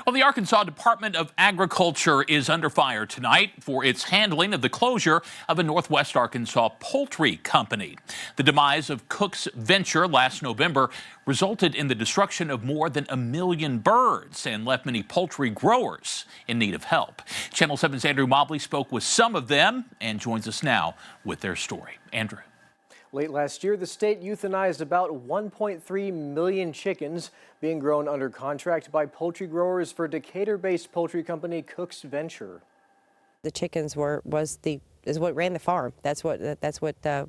Well, the Arkansas Department of Agriculture is under fire tonight for its handling of the closure of a Northwest Arkansas poultry company. The demise of Cooks Venture last November resulted in the destruction of more than 1 million birds and left many poultry growers in need of help. Channel 7's Andrew Mobley spoke with some of them and joins us now with their story. Andrew. Late last year, the state euthanized about 1.3 million chickens being grown under contract by poultry growers for Decatur-based poultry company Cooks Venture. The chickens is what ran the farm. That's what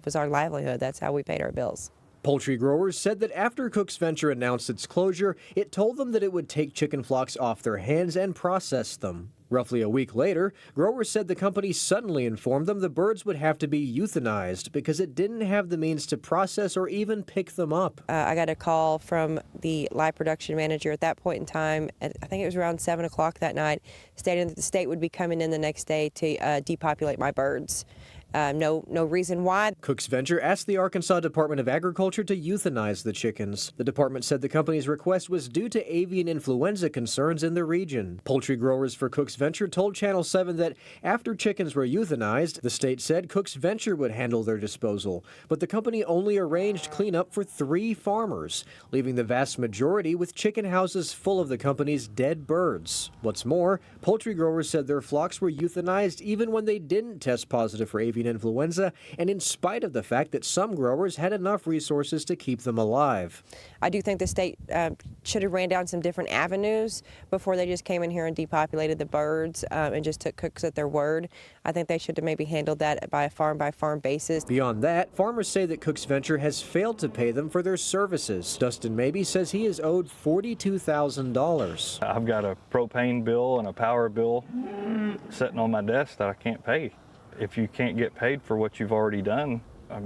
was our livelihood. That's how we paid our bills. Poultry growers said that after Cooks Venture announced its closure, it told them that it would take chicken flocks off their hands and process them. Roughly a week later, growers said the company suddenly informed them the birds would have to be euthanized because it didn't have the means to process or even pick them up. I got a call from the live production manager at that point in time, I think it was around 7 o'clock that night, stating that the state would be coming in the next day to depopulate my birds. No reason why. Cooks Venture asked the Arkansas Department of Agriculture to euthanize the chickens. The department said the company's request was due to avian influenza concerns in the region. Poultry growers for Cooks Venture told Channel 7 that after chickens were euthanized, the state said Cooks Venture would handle their disposal. But the company only arranged cleanup for 3 farmers, leaving the vast majority with chicken houses full of the company's dead birds. What's more, poultry growers said their flocks were euthanized even when they didn't test positive for avian influenza, and in spite of the fact that some growers had enough resources to keep them alive. I do think the state should have ran down some different avenues before they just came in here and depopulated the birds and just took Cooks at their word. I think they should have maybe handled that by farm basis. Beyond that, farmers say that Cooks Venture has failed to pay them for their services. Dustin Mabey says he is owed $42,000. I've got a propane bill and a power bill sitting on my desk that I can't pay. If you can't get paid for what you've already done,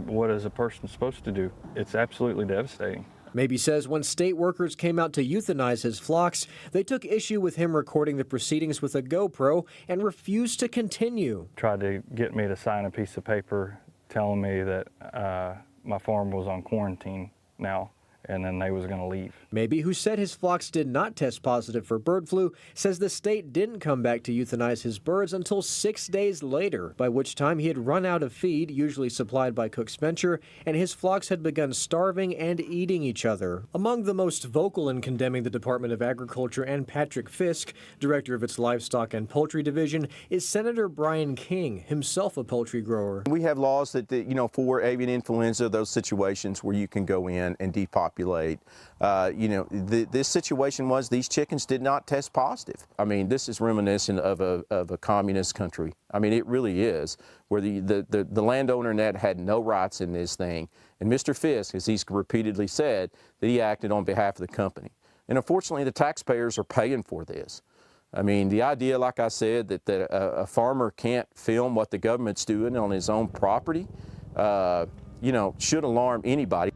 what is a person supposed to do? It's absolutely devastating. Mabey says when state workers came out to euthanize his flocks, they took issue with him recording the proceedings with a GoPro and refused to continue. Tried to get me to sign a piece of paper telling me that my farm was on quarantine now, and then they was going to leave. Mabey, who said his flocks did not test positive for bird flu, says the state didn't come back to euthanize his birds until 6 days later, by which time he had run out of feed, usually supplied by Cooks Venture, and his flocks had begun starving and eating each other. Among the most vocal in condemning the Department of Agriculture and Patrick Fisk, director of its Livestock and Poultry Division, is Senator Brian King, himself a poultry grower. We have laws that, for avian influenza, those situations where you can go in and depopulate. This situation was these chickens did not test positive. I mean, this is reminiscent of a communist country. I mean, it really is, where the landowner net had no rights in this thing. And Mr. Fisk, as he's repeatedly said, that he acted on behalf of the company. And unfortunately, the taxpayers are paying for this. I mean, the idea, like I said, that a farmer can't film what the government's doing on his own property, should alarm anybody.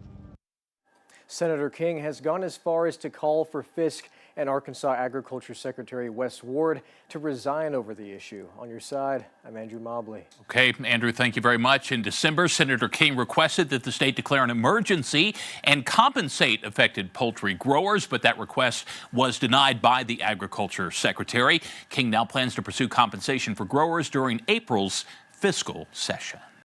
Senator King has gone as far as to call for Fisk and Arkansas Agriculture Secretary Wes Ward to resign over the issue. On your side, I'm Andrew Mobley. Okay, Andrew, thank you very much. In December, Senator King requested that the state declare an emergency and compensate affected poultry growers, but that request was denied by the Agriculture Secretary. King now plans to pursue compensation for growers during April's fiscal session.